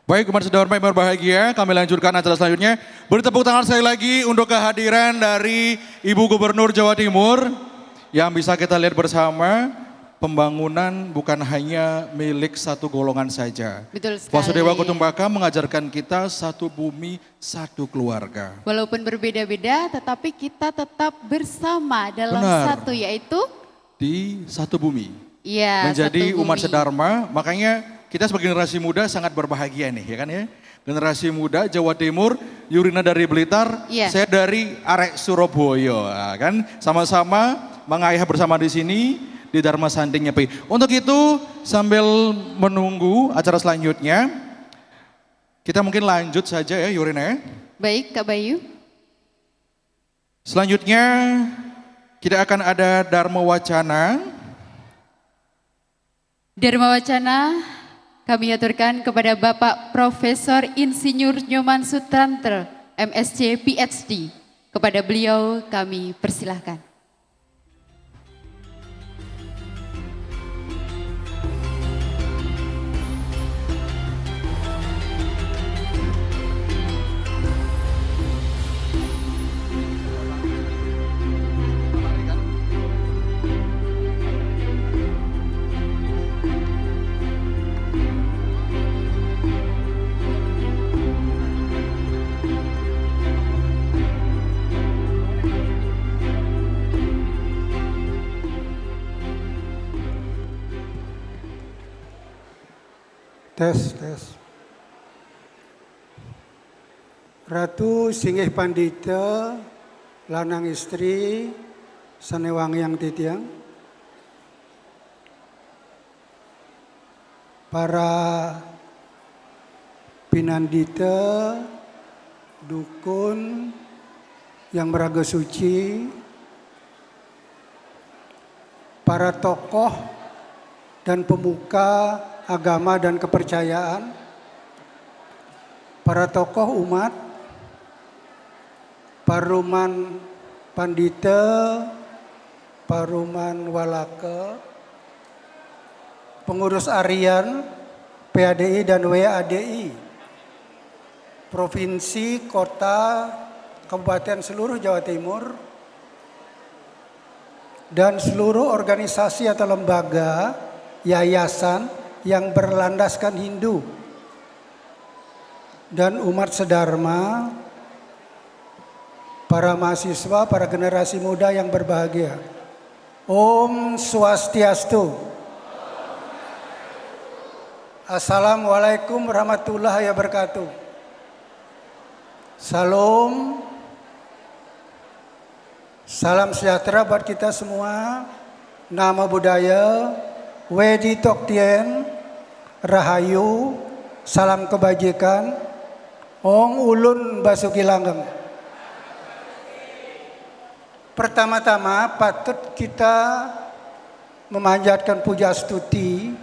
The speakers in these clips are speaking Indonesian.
Baik, umat sedorma yang berbahagia, kami lanjutkan acara selanjutnya. Beri tepuk tangan sekali lagi untuk kehadiran dari Ibu Gubernur Jawa Timur yang bisa kita lihat bersama. Pembangunan bukan hanya milik satu golongan saja. Betul sekali. Wasudewa Kutumbaka mengajarkan kita satu bumi, satu keluarga. Walaupun berbeda-beda, tetapi kita tetap bersama dalam Benar. satu, yaitu Di satu bumi. ya, Menjadi satu umat bumi. sedharma, makanya kita sebagai generasi muda sangat berbahagia nih, ya kan ya. Generasi muda Jawa Timur, Yurina dari Blitar, Iya. saya dari Arek Surabaya, ya kan. Sama-sama mengayah bersama di sini di Dharma Sanding Nyepi. Untuk itu sambil menunggu acara selanjutnya, kita mungkin lanjut saja ya Yurina ya. Baik, Kak Bayu. Selanjutnya kita akan ada Dharma Wacana. Dharma Wacana kami aturkan kepada Bapak Profesor Insinyur Nyoman Sutranto, MSc PhD. Kepada beliau kami persilahkan. Tes. Ratu Singgih Pandita, lanang istri, sanewang yang titiang. Para pinandita, dukun yang meraga suci, para tokoh dan pemuka agama dan kepercayaan, para tokoh umat, Paruman Pandita, Paruman Walaka, pengurus harian PADI dan WADI, provinsi, kota, kabupaten seluruh Jawa Timur, dan seluruh organisasi atau lembaga, yayasan yang berlandaskan Hindu dan umat sedharma, para mahasiswa, para generasi muda yang berbahagia. Om Swastiastu. Assalamualaikum warahmatullahi wabarakatuh. Salam. Salam sejahtera buat kita semua. Nama budaya, Wedi Toktien, Rahayu, salam kebajikan, Ong Ulun Basuki Langgeng. Pertama-tama patut kita memanjatkan puja stuti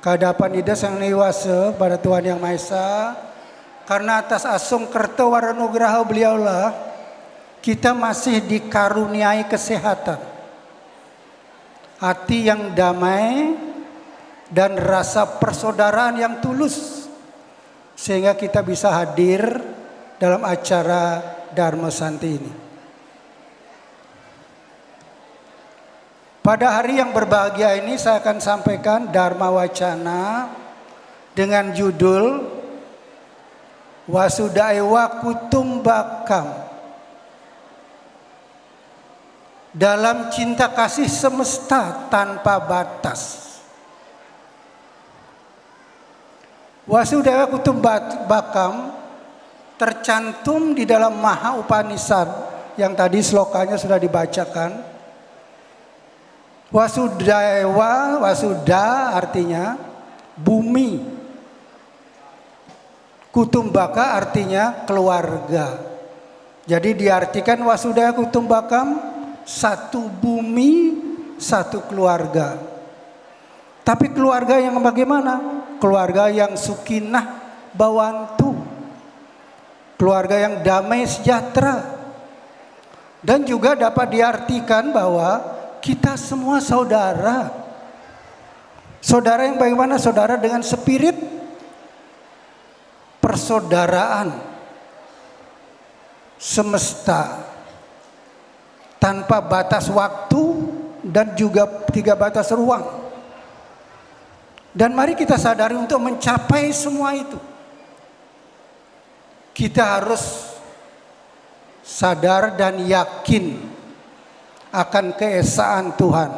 kehadapan Ida Sang Niwasa pada Tuhan Yang Maha Esa, karena atas asung kerta waranugraha beliaulah kita masih dikaruniai kesehatan, hati yang damai, dan rasa persaudaraan yang tulus, sehingga kita bisa hadir dalam acara Dharma Santi ini. Pada hari yang berbahagia ini saya akan sampaikan Dharma Wacana dengan judul Wasudewa Kutumbakam. Dalam cinta kasih semesta tanpa batas. Wasudewa Kutumbakam tercantum di dalam Maha Upanishad yang tadi slokanya sudah dibacakan. Wasudewa, Wasuda artinya bumi. Kutumbaka artinya keluarga. Jadi diartikan Wasudewa Kutumbakam, satu bumi, satu keluarga. Tapi keluarga yang bagaimana? Keluarga yang sukinah bawantu. Keluarga yang damai sejahtera. Dan juga dapat diartikan bahwa kita semua saudara. Saudara yang bagaimana? Saudara dengan spirit, persaudaraan semesta tanpa batas waktu dan juga tiga batas ruang. Dan mari kita sadari untuk mencapai semua itu, kita harus sadar dan yakin akan keesaan Tuhan.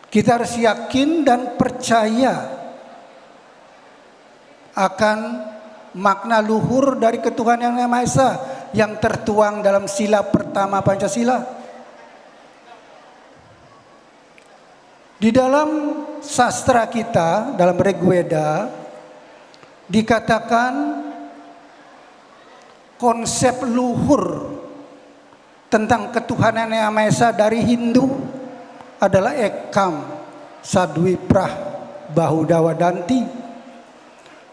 Kita harus yakin dan percaya akan makna luhur dari ketuhanan Yang Maha Esa yang tertuang dalam sila pertama Pancasila. Di dalam sastra kita, dalam Rigveda, dikatakan konsep luhur tentang ketuhanan Yang Maha Esa dari Hindu adalah Ekam Sadwiprah Bahuda Wadanti,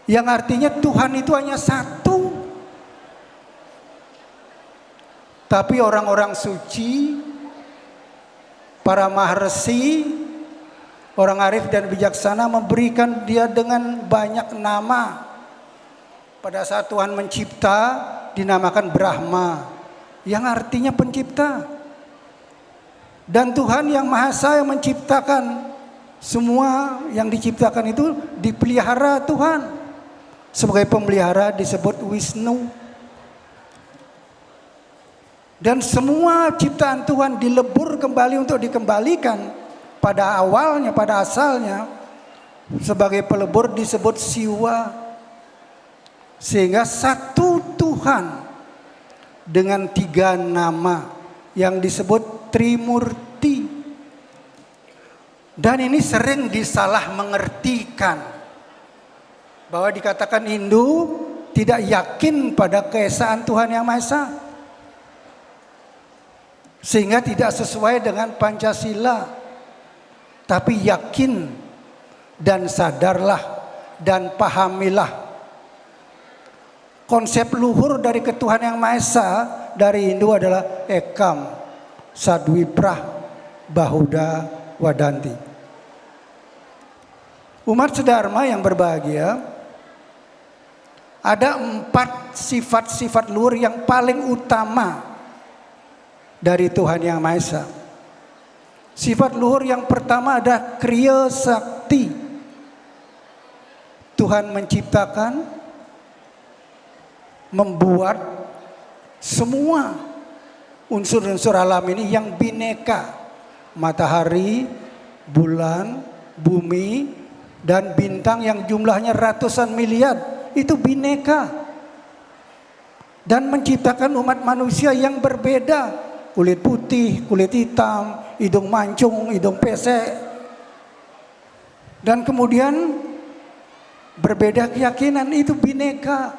yang artinya Tuhan itu hanya satu. Tapi orang-orang suci, para maharsi, orang arif dan bijaksana memberikan dia dengan banyak nama. Pada saat Tuhan mencipta dinamakan Brahma, yang artinya pencipta. Dan Tuhan Yang Maha Esa yang menciptakan semua yang diciptakan itu dipelihara Tuhan. Sebagai pemelihara disebut Wisnu. Dan semua ciptaan Tuhan dilebur kembali untuk dikembalikan pada awalnya, pada asalnya. Sebagai pelebur disebut Siwa. Sehingga satu Tuhan dengan tiga nama yang disebut Trimurti. Dan ini sering disalah mengertikan, bahwa dikatakan Hindu tidak yakin pada keesaan Tuhan Yang Maha Esa, sehingga tidak sesuai dengan Pancasila. Tapi yakin dan sadarlah dan pahamilah konsep luhur dari ketuhanan Yang Maha Esa dari Hindu adalah Ekam Sadwiprah Bahuda Wadanti. Umat sedharma yang berbahagia, ada 4 sifat-sifat luhur yang paling utama dari Tuhan Yang Maha Esa. Sifat luhur yang pertama ada Kriya Sakti. Tuhan menciptakan, membuat semua unsur-unsur alam ini yang bineka. Matahari, bulan, bumi, dan bintang yang jumlahnya ratusan miliar. Itu bineka. Dan menciptakan umat manusia yang berbeda. Kulit putih, kulit hitam, hidung mancung, hidung pesek. Dan kemudian berbeda keyakinan, itu bineka.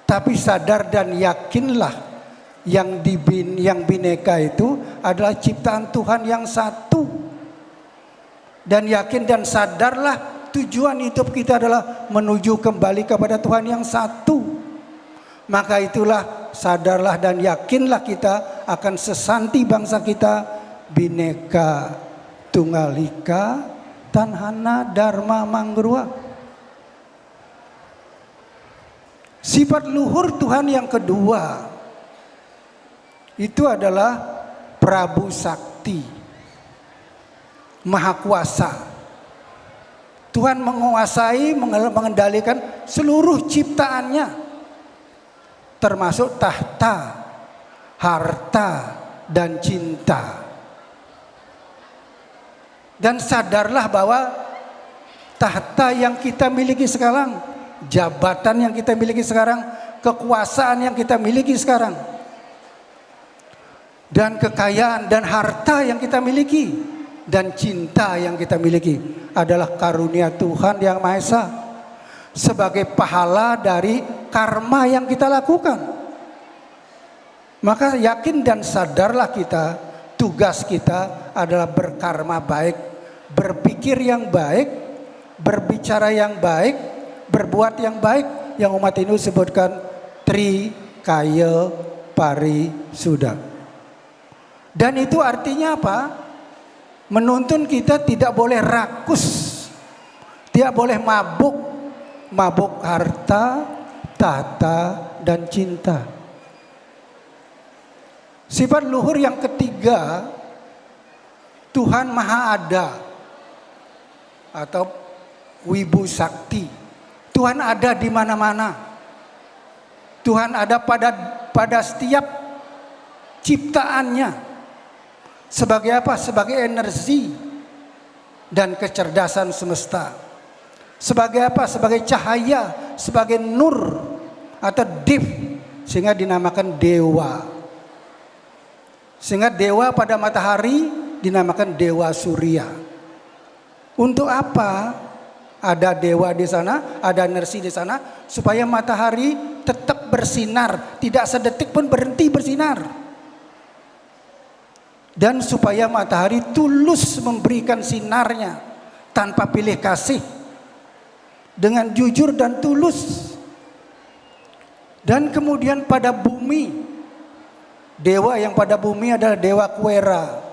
Tapi sadar dan yakinlah yang bineka itu adalah ciptaan Tuhan yang satu. Dan yakin dan sadarlah tujuan hidup kita adalah menuju kembali kepada Tuhan yang satu. Maka itulah sadarlah dan yakinlah kita akan sesanti bangsa kita, bineka tunggal ika tanhana dharma mangrua. Sifat luhur Tuhan yang kedua itu adalah Prabu Sakti, Maha Kuasa. Tuhan menguasai, mengendalikan seluruh ciptaannya, termasuk tahta, harta, dan cinta. Dan sadarlah bahwa tahta yang kita miliki sekarang, jabatan yang kita miliki sekarang, kekuasaan yang kita miliki sekarang, dan kekayaan dan harta yang kita miliki, dan cinta yang kita miliki adalah karunia Tuhan Yang Maha Esa sebagai pahala dari karma yang kita lakukan. Maka yakin dan sadarlah kita, tugas kita adalah berkarma baik, berpikir yang baik, berbicara yang baik, berbuat yang baik, yang umat Hindu sebutkan Trikaya Parisuddha. Dan itu artinya apa? Menuntun kita tidak boleh rakus, tidak boleh mabuk, mabuk harta, tahta, dan cinta. Sifat luhur yang ketiga, Tuhan Maha Ada atau Wibu Sakti. Tuhan ada di mana-mana. Tuhan ada pada setiap ciptaannya. Sebagai apa? Sebagai energi dan kecerdasan semesta. Sebagai apa? Sebagai cahaya, sebagai nur atau div, sehingga dinamakan dewa. Sehingga dewa pada matahari dinamakan dewa surya. Untuk apa? Ada dewa di sana, ada energi di sana, supaya matahari tetap bersinar, tidak sedetik pun berhenti bersinar. Dan supaya matahari tulus memberikan sinarnya tanpa pilih kasih, dengan jujur dan tulus. Dan kemudian pada bumi, dewa yang pada bumi adalah Dewa Kuera,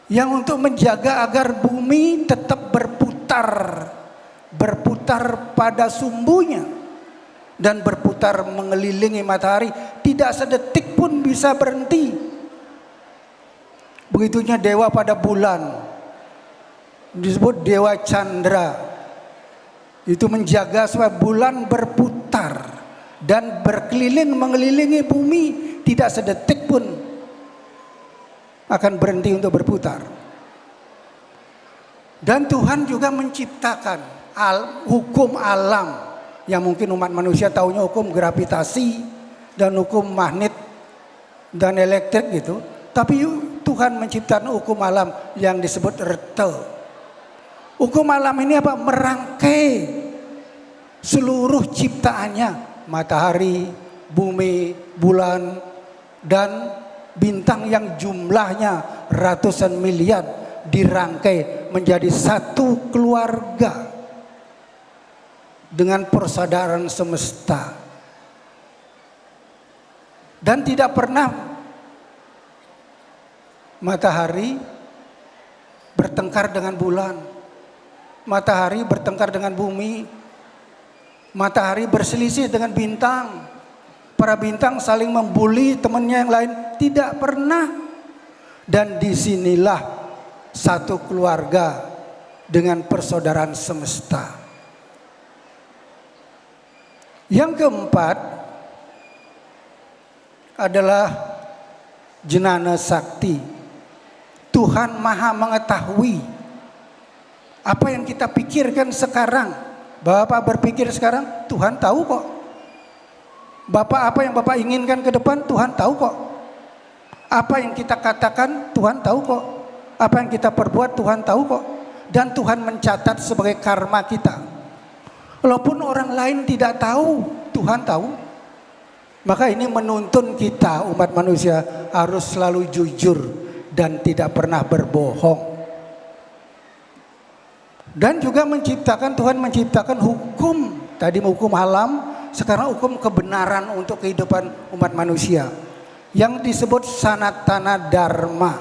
yang untuk menjaga agar bumi tetap berputar pada sumbunya dan berputar mengelilingi matahari, tidak sedetik pun bisa berhenti. Begitunya dewa pada bulan, disebut Dewa Chandra, itu menjaga supaya bulan berputar dan berkeliling mengelilingi bumi, tidak sedetik pun akan berhenti untuk berputar. Dan Tuhan juga menciptakan hukum alam yang mungkin umat manusia taunya hukum gravitasi dan hukum magnet dan elektrik gitu. Tapi Tuhan menciptakan hukum alam yang disebut rete. Hukum alam ini apa? Merangkai seluruh ciptaannya, matahari, bumi, bulan, dan bintang yang jumlahnya ratusan miliar dirangkai menjadi satu keluarga dengan persaudaraan semesta. Dan tidak pernah matahari bertengkar dengan bulan, matahari bertengkar dengan bumi, matahari berselisih dengan bintang. Para bintang saling membuli temannya yang lain, tidak pernah. Dan disinilah satu keluarga dengan persaudaraan semesta. Yang keempat adalah Jenana Sakti. Tuhan Maha mengetahui apa yang kita pikirkan sekarang. Bapak berpikir sekarang, Tuhan tahu kok. Bapak, apa yang Bapak inginkan ke depan, Tuhan tahu kok. Apa yang kita katakan, Tuhan tahu kok. Apa yang kita perbuat, Tuhan tahu kok. Dan Tuhan mencatat sebagai karma kita. Walaupun orang lain tidak tahu, Tuhan tahu. Maka ini menuntun kita umat manusia harus selalu jujur dan tidak pernah berbohong. Dan juga Tuhan menciptakan hukum. Tadi hukum alam, sekarang hukum kebenaran untuk kehidupan umat manusia yang disebut sanatana dharma,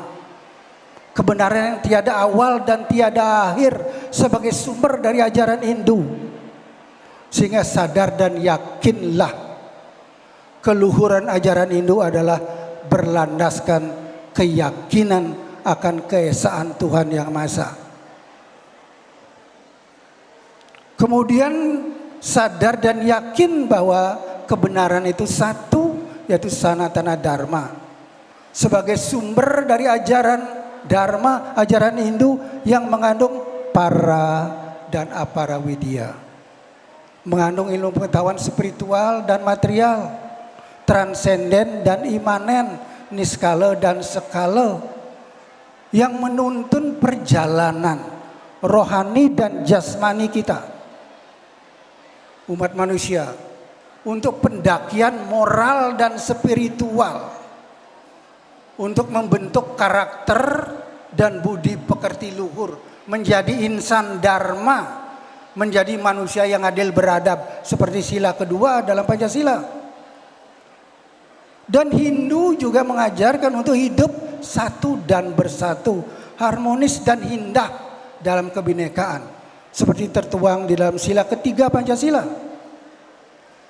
kebenaran yang tiada awal dan tiada akhir sebagai sumber dari ajaran Hindu. Sehingga sadar dan yakinlah keluhuran ajaran Hindu adalah berlandaskan keyakinan akan keesaan Tuhan Yang Maha Esa. Kemudian sadar dan yakin bahwa kebenaran itu satu, yaitu sanatana dharma, sebagai sumber dari ajaran dharma, ajaran Hindu yang mengandung para dan apara widya, mengandung ilmu pengetahuan spiritual dan material, transenden dan imanen, niskala dan skala, yang menuntun perjalanan rohani dan jasmani kita umat manusia untuk pendakian moral dan spiritual, untuk membentuk karakter dan budi pekerti luhur, menjadi insan dharma, menjadi manusia yang adil beradab seperti sila kedua dalam Pancasila. Dan Hindu juga mengajarkan untuk hidup satu dan bersatu, harmonis dan indah dalam kebinekaan. seperti tertuang di dalam sila ketiga Pancasila.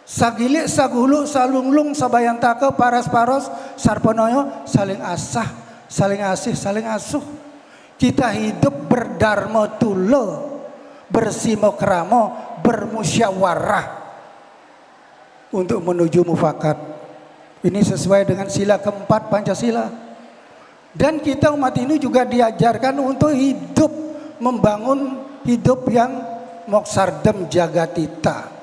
Sagilik, sagulu, salunglung, sabayantake, paras paros, sarponoyo, saling asah, saling asih, saling asuh. Kita hidup berdharma tula, bersimokramo, bermusyawarah untuk menuju mufakat. Ini sesuai dengan sila keempat Pancasila. Dan kita umat ini juga diajarkan untuk hidup, membangun hidup yang moksardem jagatita.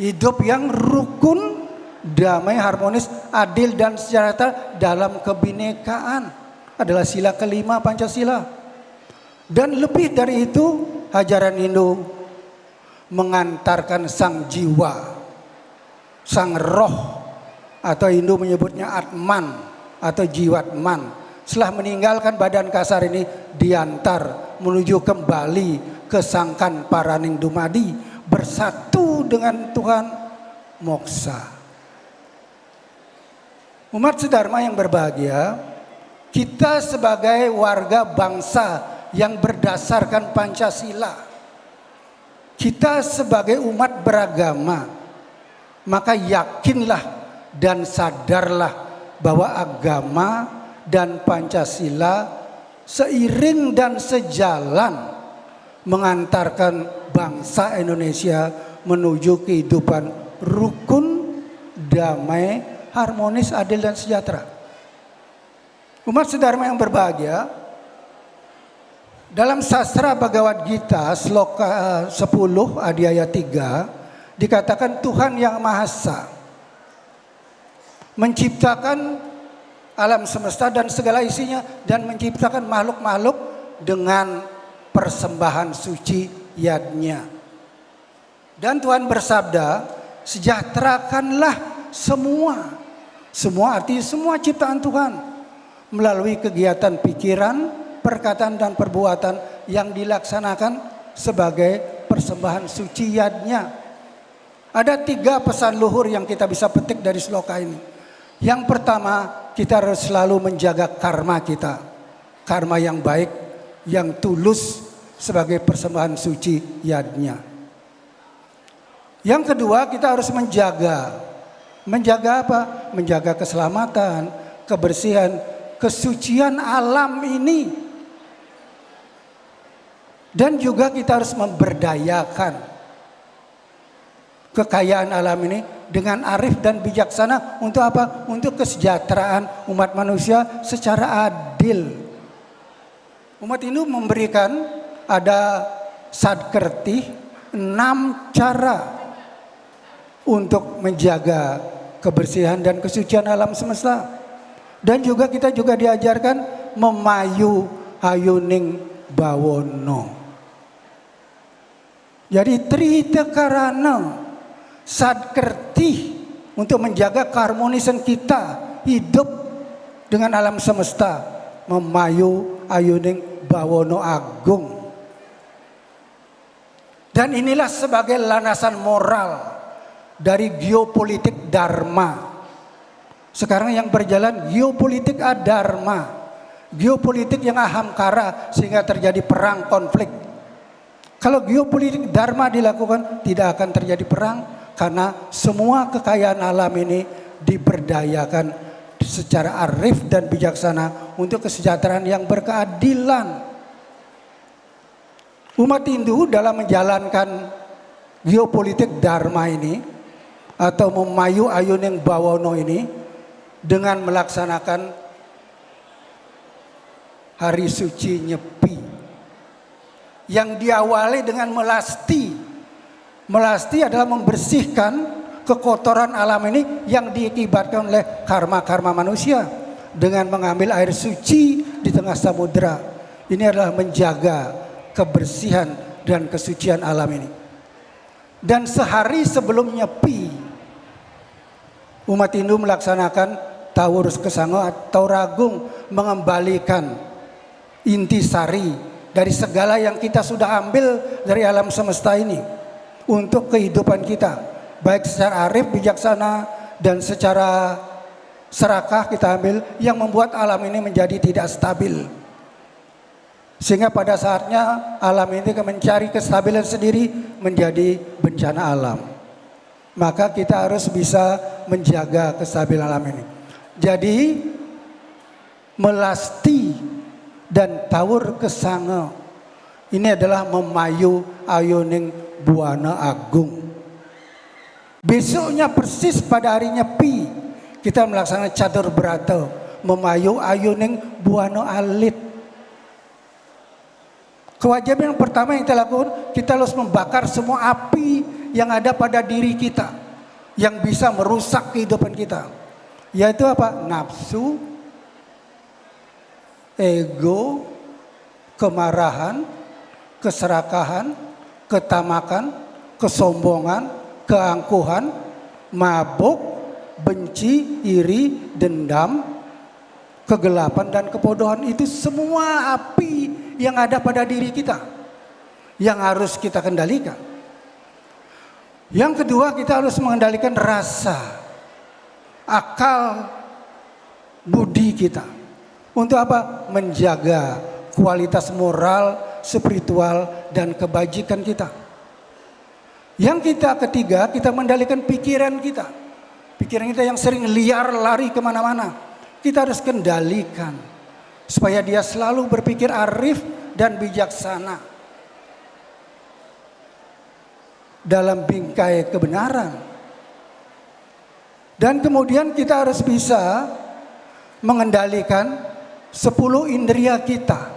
Hidup yang rukun, damai, harmonis, adil dan sejahtera dalam kebinekaan. Adalah sila kelima Pancasila. Dan lebih dari itu, ajaran Hindu mengantarkan sang jiwa, sang roh, atau Hindu menyebutnya Atman atau Jiwatman, setelah meninggalkan badan kasar ini diantar menuju kembali ke sangkan paraning dumadi, bersatu dengan Tuhan, moksa. Umat sedharma yang berbahagia, kita sebagai warga bangsa yang berdasarkan Pancasila, kita sebagai umat beragama, maka yakinlah dan sadarlah bahwa agama dan Pancasila seiring dan sejalan mengantarkan bangsa Indonesia menuju kehidupan rukun, damai, harmonis, adil dan sejahtera. Umat sedharma yang berbahagia, dalam sastra Bhagavad Gita sloka 10 adhyaya 3 dikatakan Tuhan yang Maha Esa menciptakan alam semesta dan segala isinya, dan menciptakan makhluk-makhluk dengan persembahan suci yadnya. Dan Tuhan bersabda, sejahterakanlah semua arti semua ciptaan Tuhan melalui kegiatan pikiran, perkataan dan perbuatan yang dilaksanakan sebagai persembahan suci yadnya. Ada 3 pesan luhur yang kita bisa petik dari sloka ini. Yang pertama, kita harus selalu menjaga karma kita. Karma yang baik, yang tulus sebagai persembahan suci yadnya. Yang kedua, kita harus menjaga. Menjaga apa? Menjaga keselamatan, kebersihan, kesucian alam ini. Dan juga kita harus memberdayakan kekayaan alam ini dengan arif dan bijaksana untuk apa? Untuk kesejahteraan umat manusia secara adil. Umat Hindu memberikan ada sadkerti 6 cara untuk menjaga kebersihan dan kesucian alam semesta. Dan juga kita juga diajarkan memayu ayuning bawono. Jadi trita karana sadkerti untuk menjaga keharmonisan kita hidup dengan alam semesta, memayu ayuning bawono agung. Dan inilah sebagai landasan moral dari geopolitik dharma. Sekarang yang berjalan geopolitik adharma, geopolitik yang ahamkara sehingga terjadi perang, konflik. Kalau geopolitik dharma dilakukan, tidak akan terjadi perang. Karena semua kekayaan alam ini diberdayakan secara arif dan bijaksana untuk kesejahteraan yang berkeadilan. Umat Hindu dalam menjalankan geopolitik dharma ini atau memayu ayuning bawono ini dengan melaksanakan hari suci Nyepi yang diawali dengan melasti. Melasti adalah membersihkan kekotoran alam ini yang diakibatkan oleh karma-karma manusia dengan mengambil air suci di tengah samudera. Ini adalah menjaga kebersihan dan kesucian alam ini. Dan sehari sebelum Nyepi, umat Hindu melaksanakan Tawurus Kesango atau Ragung, mengembalikan intisari dari segala yang kita sudah ambil dari alam semesta ini untuk kehidupan kita, baik secara arif bijaksana dan secara serakah kita ambil, yang membuat alam ini menjadi tidak stabil. Sehingga pada saatnya alam ini mencari kestabilan sendiri menjadi bencana alam. Maka kita harus bisa menjaga kestabilan alam ini. Jadi melasti dan tawur kesange ini adalah memayu ayuning buana agung. Besoknya persis pada harinya Pi kita melaksanakan catur berata memayu ayuning buana alit. Kewajiban yang pertama yang kita lakukan, kita harus membakar semua api yang ada pada diri kita yang bisa merusak kehidupan kita. Yaitu apa? Nafsu, ego, kemarahan, keserakahan, ketamakan, kesombongan, keangkuhan, mabuk, benci, iri, dendam, kegelapan dan kebodohan. Itu semua api yang ada pada diri kita yang harus kita kendalikan. Yang kedua, kita harus mengendalikan rasa, akal, budi kita. Untuk apa? Menjaga kualitas moral, spiritual, dan kebajikan kita. Yang ketiga, kita mengendalikan pikiran kita. Pikiran kita yang sering liar lari kemana-mana. Kita harus kendalikan supaya dia selalu berpikir arif dan bijaksana dalam bingkai kebenaran. Dan kemudian kita harus bisa mengendalikan 10 indria kita.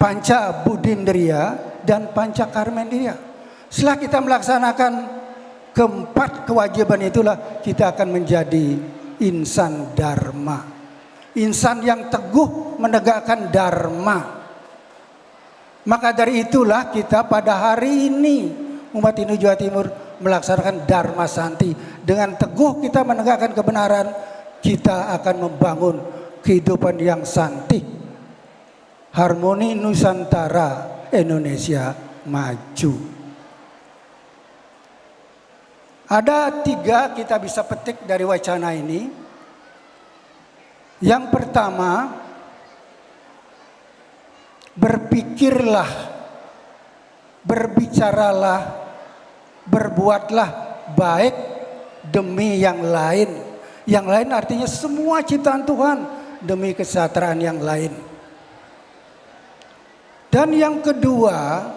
Panca budindria dan panca karmendria. Setelah kita melaksanakan keempat kewajiban itulah kita akan menjadi insan dharma. Insan yang teguh menegakkan dharma. Maka dari itulah kita pada hari ini umat Hindu Jawa Timur melaksanakan Dharma Santi. Dengan teguh kita menegakkan kebenaran, kita akan membangun kehidupan yang santi. Harmoni Nusantara Indonesia maju. Ada 3 kita bisa petik dari wacana ini. Yang pertama, berpikirlah, berbicaralah, berbuatlah baik demi yang lain. Yang lain artinya semua ciptaan Tuhan demi kesejahteraan yang lain. Dan yang kedua,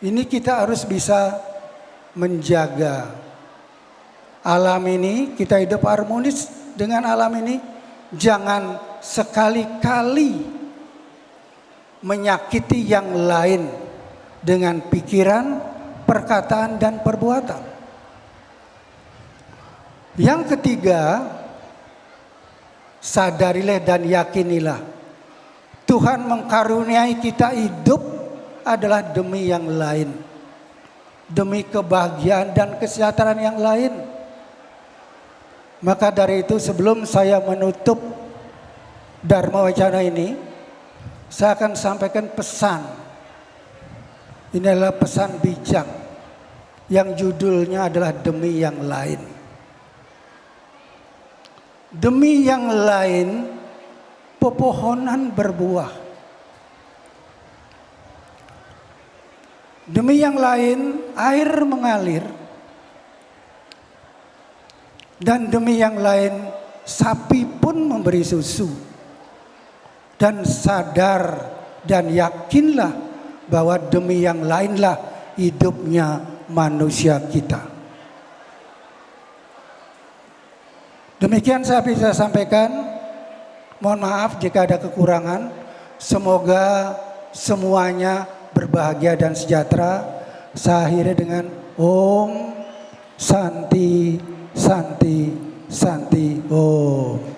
ini kita harus bisa menjaga alam ini, kita hidup harmonis dengan alam ini. Jangan sekali-kali menyakiti yang lain dengan pikiran, perkataan, dan perbuatan. Yang ketiga, sadarilah dan yakinilah Tuhan mengkaruniai kita hidup adalah demi yang lain, demi kebahagiaan dan kesejahteraan yang lain. Maka dari itu sebelum saya menutup Dharma Wacana ini, saya akan sampaikan pesan. Ini adalah pesan bijak yang judulnya adalah demi yang lain. Demi yang lain, pepohonan berbuah. Demi yang lain, air mengalir. Dan demi yang lain, sapi pun memberi susu. Dan sadar dan yakinlah bahwa demi yang lainlah hidupnya manusia kita. Demikian saya bisa sampaikan. Mohon maaf jika ada kekurangan. Semoga semuanya berbahagia dan sejahtera. Saya akhiri dengan Om Santi Santi Santi Om.